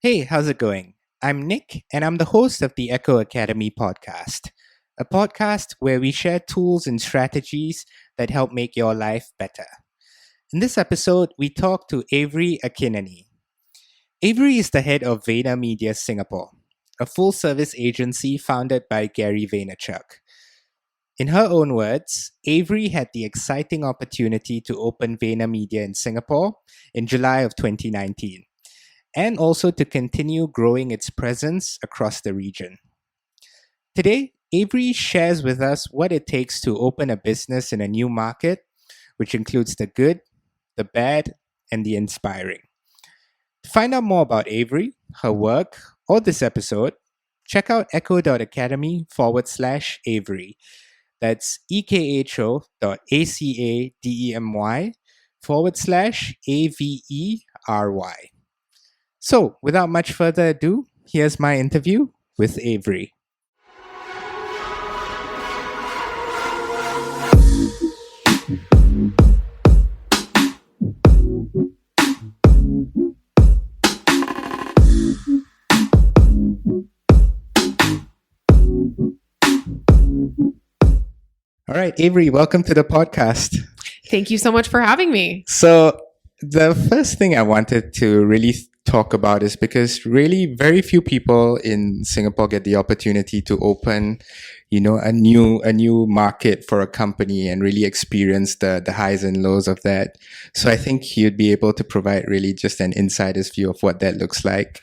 Hey, how's it going? I'm Nick, and I'm the host of the Echo Academy podcast, a podcast where we share tools and strategies that help make your life better. In this episode, we talk to Avery Akkineni. Avery is the head of VaynerMedia Singapore, a full-service agency founded by Gary Vaynerchuk. In her own words, Avery had the exciting opportunity to open VaynerMedia in Singapore in July of 2019. And also to continue growing its presence across the region. Today, Avery shares with us what it takes to open a business in a new market, which includes the good, the bad, and the inspiring. To find out more about Avery, her work, or this episode, check out echo.academy/Avery. That's ekho.academy/AVERY. So, without much further ado, here's my interview with Avery. All right, Avery, welcome to the podcast. Thank you so much for having me. So, the first thing I wanted to really talk about is because really very few people in Singapore get the opportunity to open, a new market for a company and really experience the highs and lows of that. So I think you'd be able to provide really just an insider's view of what that looks like.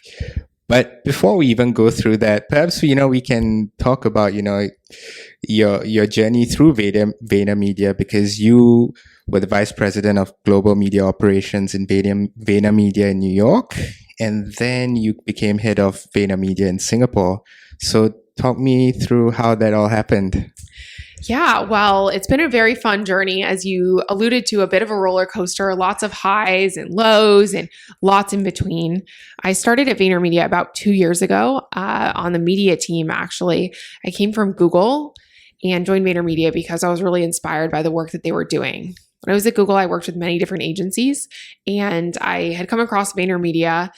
But before we even go through that, perhaps we can talk about your journey through VaynerMedia, because you were the vice president of global media operations in VaynerMedia in New York, and then you became head of VaynerMedia in Singapore. So talk me through how that all happened. Yeah, well, it's been a very fun journey, as you alluded to, a bit of a roller coaster, lots of highs and lows and lots in between. I started at VaynerMedia about 2 years ago on the media team, actually. I came from Google and joined VaynerMedia because I was really inspired by the work that they were doing. When I was at Google, I worked with many different agencies, and I had come across VaynerMedia,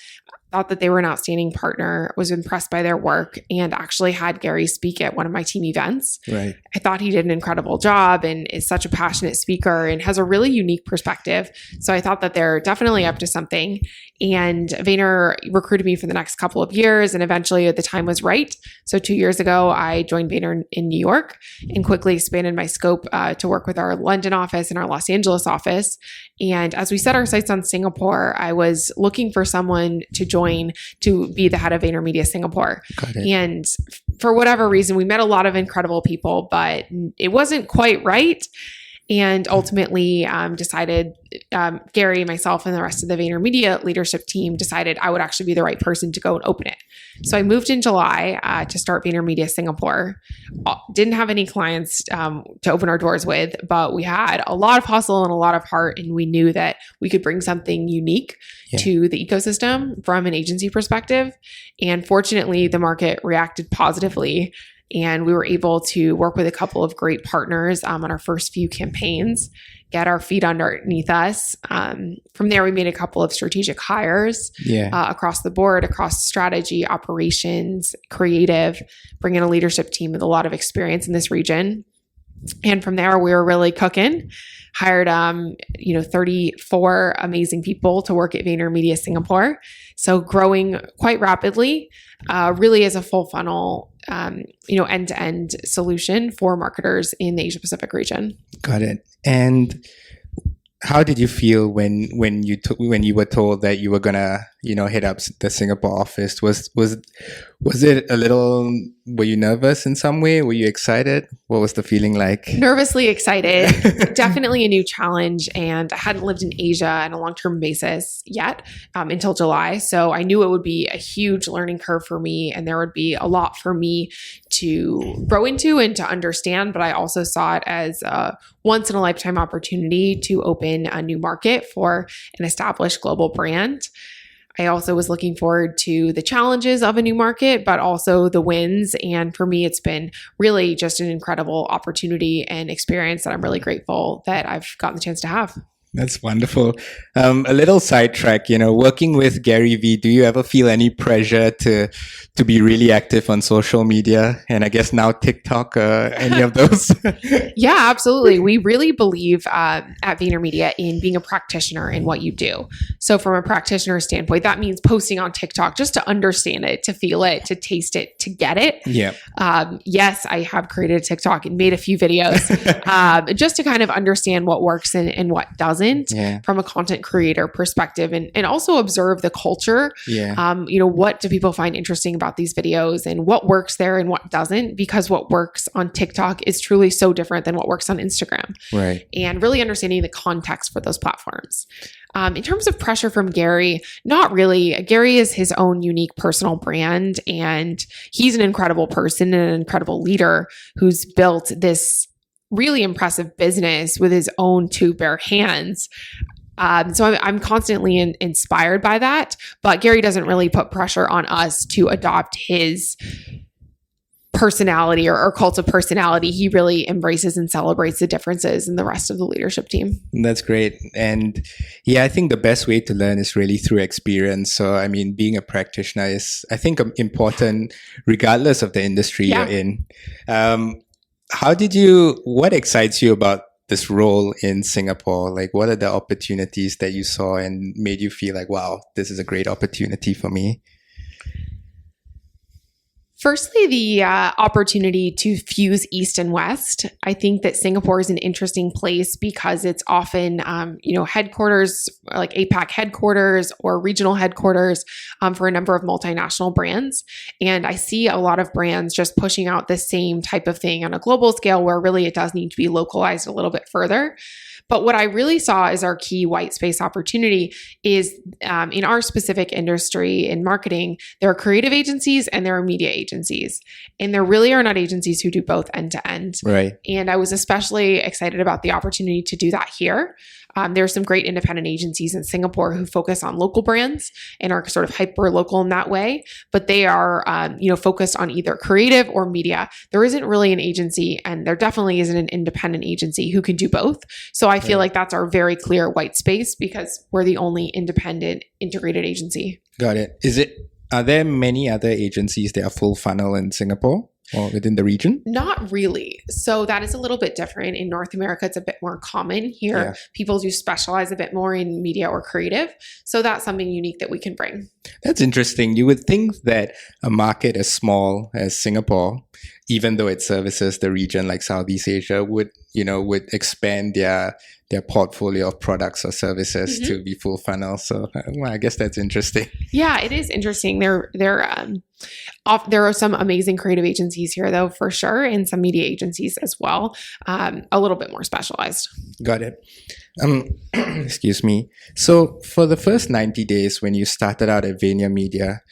thought that they were an outstanding partner, was impressed by their work, and actually had Gary speak at one of my team events. Right. I thought he did an incredible job and is such a passionate speaker and has a really unique perspective. So I thought that they're definitely up to something. And Vayner recruited me for the next couple of years, and eventually the time was right. So 2 years ago, I joined Vayner in New York and quickly expanded my scope to work with our London office and our Los Angeles office. And as we set our sights on Singapore, I was looking for someone to join to be the head of VaynerMedia Singapore. Got it. And for whatever reason, we met a lot of incredible people, but it wasn't quite right. And ultimately decided, Gary, myself, and the rest of the VaynerMedia leadership team decided I would actually be the right person to go and open it. So I moved in July to start VaynerMedia Singapore. Didn't have any clients to open our doors with, but we had a lot of hustle and a lot of heart, and we knew that we could bring something unique to the ecosystem from an agency perspective. And fortunately, the market reacted positively. And we were able to work with a couple of great partners on our first few campaigns, get our feet underneath us. From there, we made a couple of strategic hires across the board, across strategy, operations, creative, bring in a leadership team with a lot of experience in this region. And from there, we were really cooking, hired 34 amazing people to work at VaynerMedia Singapore. So growing quite rapidly, really as a full funnel, end-to-end solution for marketers in the Asia Pacific region. Got it. And how did you feel when you were told that you were gonna head up the Singapore office? Was it a little? Were you nervous in some way? Were you excited? What was the feeling like? Nervously excited. Definitely a new challenge, and I hadn't lived in Asia on a long-term basis yet until July. So I knew it would be a huge learning curve for me, and there would be a lot for me to grow into and to understand. But I also saw it as a once-in-a-lifetime opportunity to open a new market for an established global brand. I also was looking forward to the challenges of a new market, but also the wins. And for me, it's been really just an incredible opportunity and experience that I'm really grateful that I've gotten the chance to have. That's wonderful. A little sidetrack, working with Gary V, do you ever feel any pressure to be really active on social media? And I guess now TikTok, any of those? Yeah, absolutely. We really believe at VaynerMedia in being a practitioner in what you do. So from a practitioner standpoint, that means posting on TikTok just to understand it, to feel it, to taste it, to get it. Yeah. Yes, I have created a TikTok and made a few videos just to kind of understand what works and what doesn't from a content creator perspective, and also observe the culture. Yeah. What do people find interesting about these videos and what works there and what doesn't, because what works on TikTok is truly so different than what works on Instagram. Right. And really understanding the context for those platforms. In terms of pressure from Gary, not really. Gary is his own unique personal brand, and he's an incredible person and an incredible leader who's built this really impressive business with his own two bare hands. So I'm constantly inspired by that, but Gary doesn't really put pressure on us to adopt his personality or cult of personality. He really embraces and celebrates the differences in the rest of the leadership team. That's great. And I think the best way to learn is really through experience. So, I mean, being a practitioner is, I think, important regardless of the industry you're in. What excites you about this role in Singapore? Like, what are the opportunities that you saw and made you feel like, wow, this is a great opportunity for me? Firstly, the opportunity to fuse East and West. I think that Singapore is an interesting place because it's often, headquarters, like APAC headquarters or regional headquarters for a number of multinational brands. And I see a lot of brands just pushing out the same type of thing on a global scale where really it does need to be localized a little bit further. But what I really saw as our key white space opportunity is in our specific industry in marketing, there are creative agencies and there are media agencies. And there really are not agencies who do both end to end. Right. And I was especially excited about the opportunity to do that here. There are some great independent agencies in Singapore who focus on local brands and are sort of hyper local in that way, but they are, focused on either creative or media. There isn't really an agency, and there definitely isn't an independent agency who can do both. So I feel like that's our very clear white space because we're the only independent integrated agency. Got it. Are there many other agencies that are full funnel in Singapore or within the region? Not really. So that is a little bit different. In North America, it's a bit more common. Here, people do specialize a bit more in media or creative. So that's something unique that we can bring. That's interesting. You would think that a market as small as Singapore, even though it services the region like Southeast Asia, would expand their portfolio of products or services to be full funnel. So I guess that's interesting. Yeah, it is interesting. There are some amazing creative agencies here, though, for sure, and some media agencies as well, a little bit more specialized. Got it. Excuse me. So for the first 90 days when you started out at VaynerMedia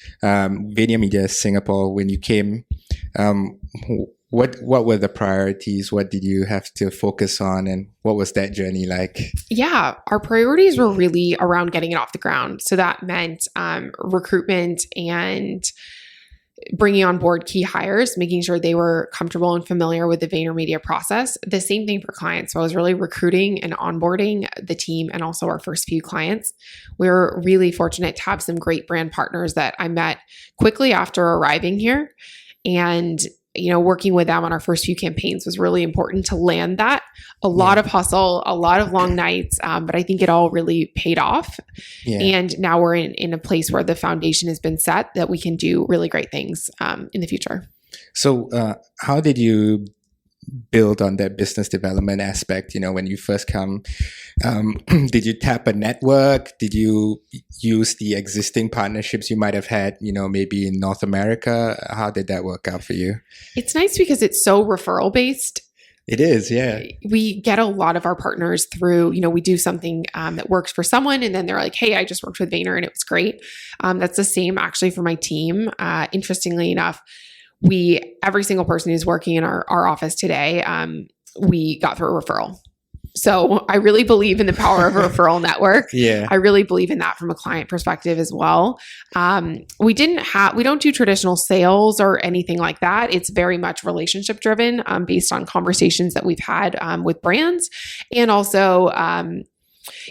Singapore, when you came, what were the priorities? What did you have to focus on, and what was that journey like? Yeah, our priorities were really around getting it off the ground. So that meant recruitment and bringing on board key hires, making sure they were comfortable and familiar with the VaynerMedia process. The same thing for clients. So I was really recruiting and onboarding the team and also our first few clients. We were really fortunate to have some great brand partners that I met quickly after arriving here. And working with them on our first few campaigns was really important to land that. A lot of hustle, a lot of long nights, but I think it all really paid off. Yeah. And now we're in a place where the foundation has been set that we can do really great things in the future. So how did you build on that business development aspect? When you first come, did you tap a network? Did you use the existing partnerships you might have had, maybe in North America? How did that work out for you? It's nice because it's so referral based. It is, yeah. We get a lot of our partners through, we do something that works for someone and then they're like, hey, I just worked with Vayner and it was great. That's the same actually for my team. Interestingly enough, every single person who's working in our office today, we got through a referral. So I really believe in the power of a referral network. Yeah. I really believe in that from a client perspective as well. We don't do traditional sales or anything like that. It's very much relationship driven, based on conversations that we've had with brands, and also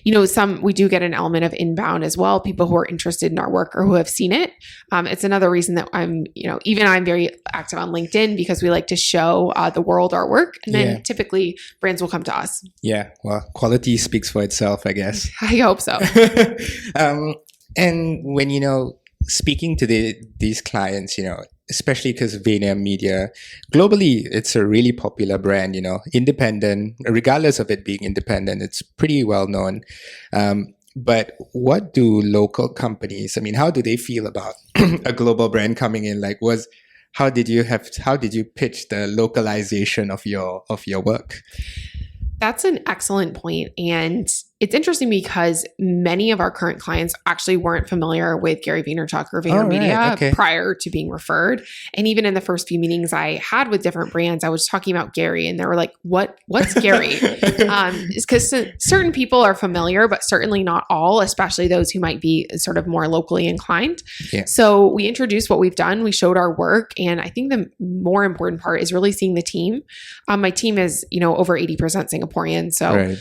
we do get an element of inbound as well, people who are interested in our work or who have seen it. It's another reason that I'm very active on LinkedIn, because we like to show the world our work. And then typically brands will come to us. Yeah. Well, quality speaks for itself, I guess. I hope so. And when, speaking to these clients, especially because VaynerMedia, globally, it's a really popular brand, independent, regardless of it being independent, it's pretty well known. But what do local companies, how do they feel about a global brand coming in? How did you pitch the localization of your work? That's an excellent point. And it's interesting because many of our current clients actually weren't familiar with Gary Vaynerchuk or VaynerMedia prior to being referred. And even in the first few meetings I had with different brands, I was talking about Gary and they were like, what's Gary? It's because certain people are familiar, but certainly not all, especially those who might be sort of more locally inclined. Yeah. So we introduced what we've done. We showed our work. And I think the more important part is really seeing the team. My team is, over 80% Singaporean. So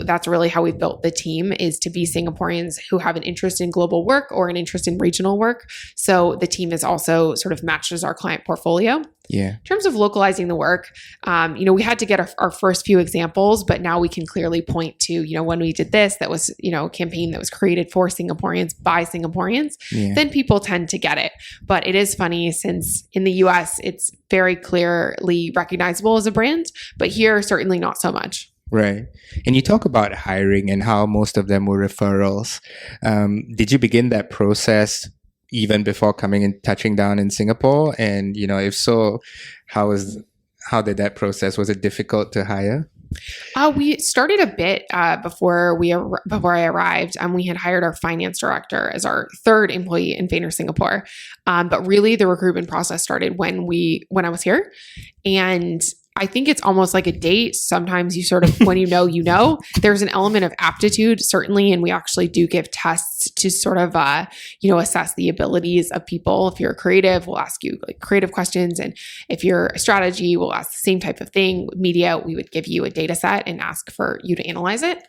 that's really how we've built the team, is to be Singaporeans who have an interest in global work or an interest in regional work. So the team is also sort of matches our client portfolio. Yeah. In terms of localizing the work, we had to get our first few examples, but now we can clearly point to, when we did this, that was, a campaign that was created for Singaporeans by Singaporeans, then people tend to get it. But it is funny, since in the US, it's very clearly recognizable as a brand, but here, certainly not so much. Right. And you talk about hiring and how most of them were referrals. Did you begin that process even before coming and touching down in Singapore? And, if so, how did that process? Was it difficult to hire? We started a bit before I arrived. We had hired our finance director as our third employee in Vayner Singapore. But really the recruitment process started when I was here. And I think it's almost like a date. Sometimes you sort of, when there's an element of aptitude, certainly. And we actually do give tests to sort of, assess the abilities of people. If you're creative, we'll ask you creative questions. And if you're a strategy, we'll ask the same type of thing. Media, we would give you a data set and ask for you to analyze it.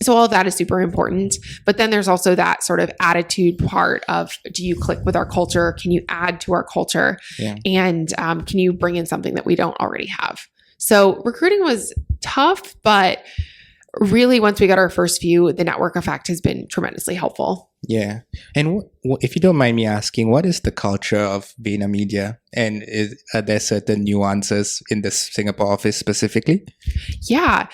So all of that is super important. But then there's also that sort of attitude part of, do you click with our culture? Can you add to our culture? Yeah. And can you bring in something that we don't already have? So recruiting was tough, but really once we got our first few, the network effect has been tremendously helpful. Yeah. And if you don't mind me asking, what is the culture of VaynerMedia? And are there certain nuances in the Singapore office specifically? Yeah.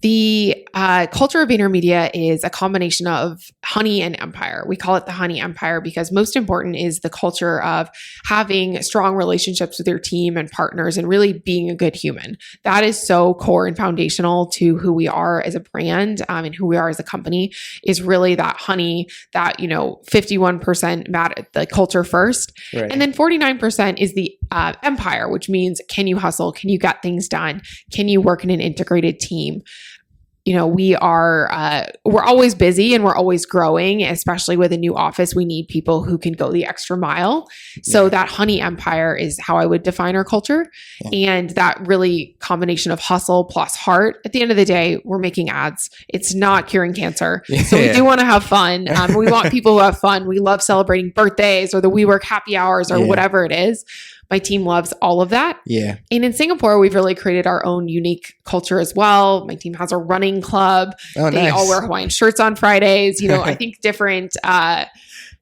The culture of VaynerMedia is a combination of honey and empire. We call it the honey empire because most important is the culture of having strong relationships with your team and partners and really being a good human. That is so core and foundational to who we are as a brand and who we are as a company, is really that honey, that 51% the culture first. Right. And then 49% is the empire, which means, can you hustle? Can you get things done? Can you work in an integrated team? We're always busy and we're always growing, especially with a new office. We need people who can go the extra mile. So that honey empire is how I would define our culture. Yeah. And that really combination of hustle plus heart. At the end of the day, we're making ads. It's not curing cancer. So we do want to have fun. We want people who have fun. We love celebrating birthdays or the We Work happy hours or whatever it is. My team loves all of that. Yeah. And in Singapore, we've really created our own unique culture as well. My team has a running club. Oh, they all wear Hawaiian shirts on Fridays. I think different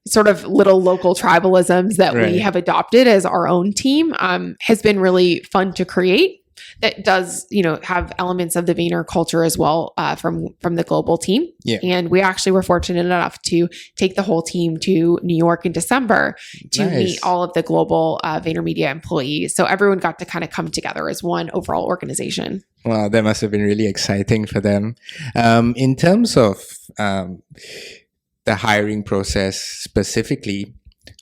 sort of little local tribalisms that we have adopted as our own team has been really fun to create. That does, have elements of the Vayner culture as well from the global team. Yeah. And we actually were fortunate enough to take the whole team to New York in December to meet all of the global VaynerMedia employees. So everyone got to kind of come together as one overall organization. Wow, that must have been really exciting for them. In terms of the hiring process specifically,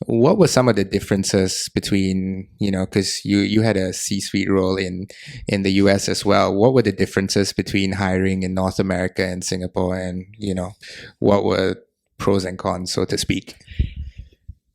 what were some of the differences between, because you had a C-suite role in the US as well. What were the differences between hiring in North America and Singapore, and, what were pros and cons, so to speak?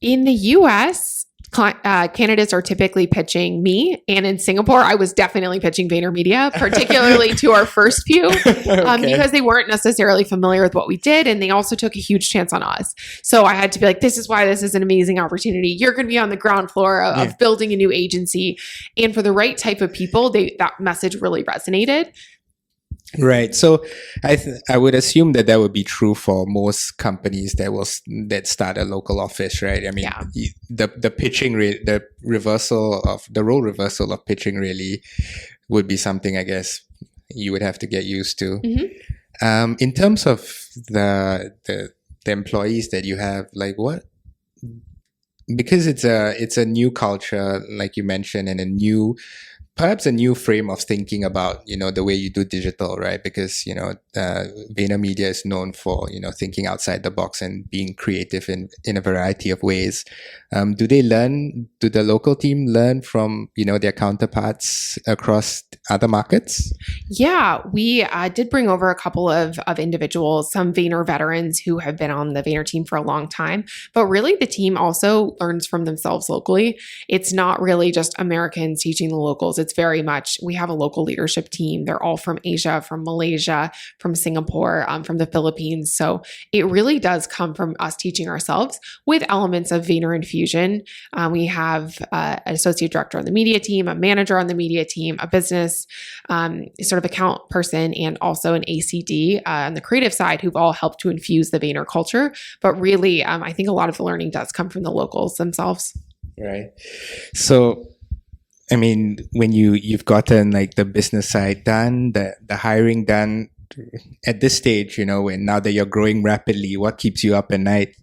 In the US, candidates are typically pitching me. And in Singapore, I was definitely pitching VaynerMedia, particularly to our first few, because they weren't necessarily familiar with what we did. And they also took a huge chance on us. So I had to be like, this is why this is an amazing opportunity. You're going to be on the ground floor of building a new agency. And for the right type of people, that message really resonated. Right. So I would assume that would be true for most companies that start a local office, right? I mean, the pitching the role reversal of pitching really would be something, I guess, you would have to get used to. Mm-hmm. In terms of the employees that you have, like because it's a new culture, like you mentioned, and perhaps a new frame of thinking about, the way you do digital, right? Because, VaynerMedia is known for, thinking outside the box and being creative in a variety of ways. Do the local team learn from, their counterparts across other markets? Yeah, we did bring over a couple of individuals, some Vayner veterans who have been on the Vayner team for a long time, but really the team also learns from themselves locally. It's not really just Americans teaching the locals. It's very much, we have a local leadership team. They're all from Asia, from Malaysia, from Singapore, from the Philippines. So it really does come from us teaching ourselves with elements of Vayner infusion. We have an associate director on the media team, a manager on the media team, a business sort of account person, and also an ACD on the creative side who've all helped to infuse the Vayner culture. But really, I think a lot of the learning does come from the locals themselves. Right. So, I mean, when you've gotten like the business side done, the hiring done, at this stage, when now that you're growing rapidly, what keeps you up at night?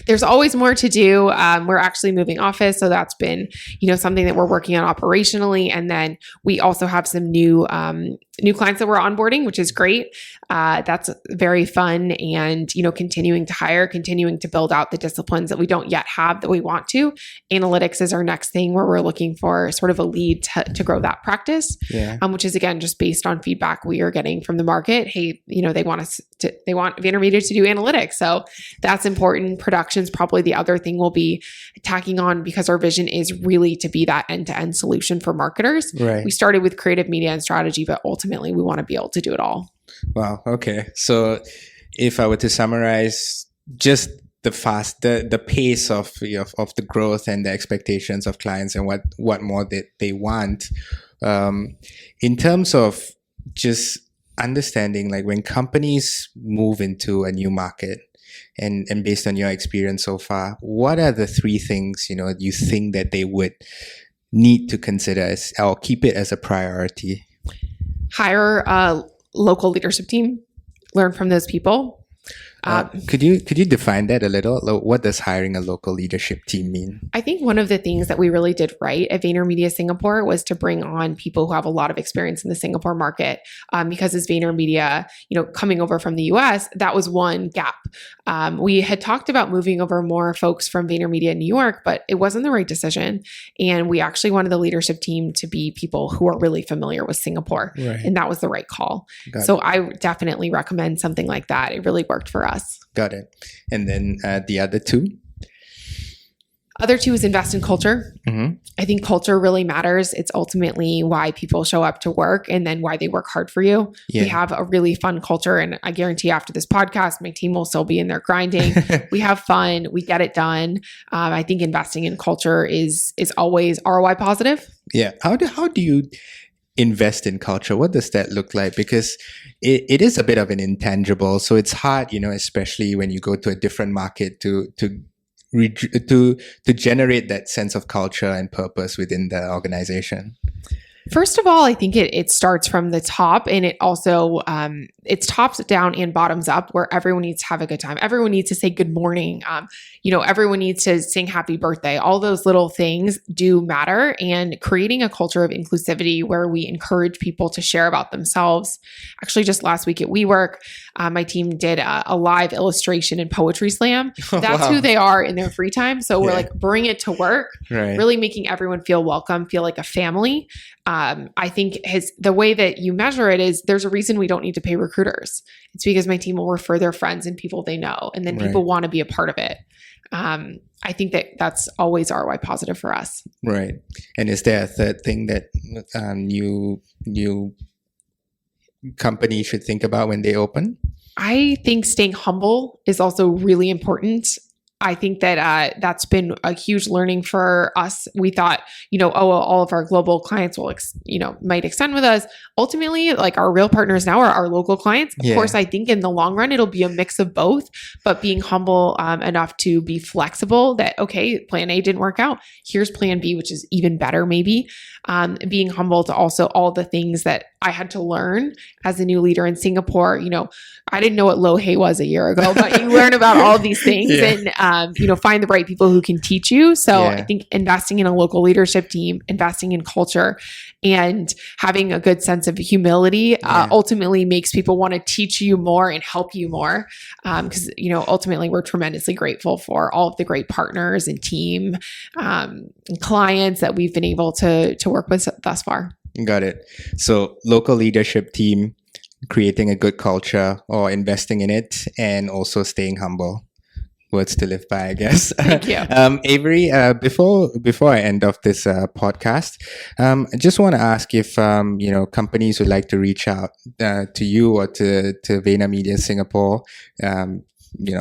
There's always more to do. We're actually moving office. So that's been, something that we're working on operationally. And then we also have some new clients that we're onboarding, which is great. That's very fun. And, continuing to hire, continuing to build out the disciplines that we don't yet have that we want to. Analytics is our next thing where we're looking for sort of a lead to grow that practice, which is again, just based on feedback we are getting from the market. Hey, they want VaynerMedia to do analytics. So that's important. Production's probably the other thing we'll be tacking on because our vision is really to be that end-to-end solution for marketers. Right. We started with creative media and strategy, but ultimately we want to be able to do it all. Wow. Okay. So if I were to summarize just the pace of the growth and the expectations of clients and what more they want, in terms of just understanding, like when companies move into a new market, and based on your experience so far, what are the three things, you think that they would need to consider or keep it as a priority? Hire a local leadership team, learn from those people. Could you define that a little? What does hiring a local leadership team mean? I think one of the things that we really did right at VaynerMedia Singapore was to bring on people who have a lot of experience in the Singapore market. Because as VaynerMedia, coming over from the US, that was one gap. We had talked about moving over more folks from VaynerMedia in New York, but it wasn't the right decision. And we actually wanted the leadership team to be people who are really familiar with Singapore. Right. And that was the right call. So I definitely recommend something like that. It really worked for us. Got it. And then the other two? Other two is invest in culture. Mm-hmm. I think culture really matters. It's ultimately why people show up to work and then why they work hard for you. Yeah. We have a really fun culture. And I guarantee after this podcast, my team will still be in there grinding. We have fun. We get it done. I think investing in culture is always ROI positive. Yeah. How do you invest in culture? What does that look like? Because it is a bit of an intangible. So it's hard, especially when you go to a different market to generate that sense of culture and purpose within the organization. First of all, I think it starts from the top, and it also it's tops down and bottoms up, where everyone needs to have a good time. Everyone needs to say good morning. Everyone needs to sing happy birthday. All those little things do matter, and creating a culture of inclusivity where we encourage people to share about themselves. Actually, just last week at WeWork, my team did a live illustration and poetry slam. That's who they are in their free time. So we're like, bring it to work, really making everyone feel welcome, feel like a family. I think the way that you measure it is there's a reason we don't need to pay recruiters. It's because my team will refer their friends and people they know, and then people want to be a part of it. I think that's always ROI positive for us. Right. And is there a third thing that new company should think about when they open? I think staying humble is also really important. I think that that's been a huge learning for us. We thought, all of our global clients will, might extend with us. Ultimately, like our real partners now are our local clients. Of course, I think in the long run, it'll be a mix of both, but being humble enough to be flexible that, okay, plan A didn't work out. Here's plan B, which is even better, maybe. Being humble to also all the things that I had to learn as a new leader in Singapore. I didn't know what low hay was a year ago, but you learn about all these things and, find the right people who can teach you. So I think investing in a local leadership team, investing in culture, and having a good sense of humility ultimately makes people want to teach you more and help you more. Because, ultimately we're tremendously grateful for all of the great partners and team and clients that we've been able to work with thus far. Got it. So local leadership team, creating a good culture or investing in it, and also staying humble. Words to live by, I guess. Thank you. Avery, before I end off this podcast, I just want to ask if companies would like to reach out to you or to VaynerMedia Singapore,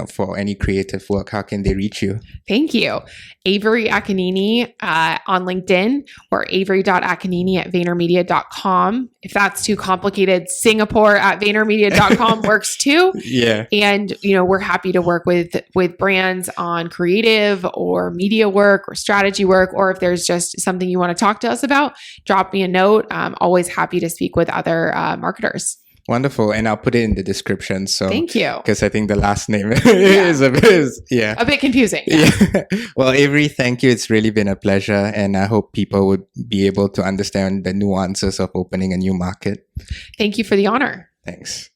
for any creative work. How can they reach you? Thank you. Avery Akkineni on LinkedIn, or avery.akkineni@vaynermedia.com. If that's too complicated, Singapore@vaynermedia.com works too. Yeah. And, we're happy to work with brands on creative or media work or strategy work, or if there's just something you want to talk to us about, drop me a note. I'm always happy to speak with other marketers. Wonderful. And I'll put it in the description. So thank you. Because I think the last name is a bit confusing. Yeah. Well, Avery, thank you. It's really been a pleasure. And I hope people would be able to understand the nuances of opening a new market. Thank you for the honor. Thanks.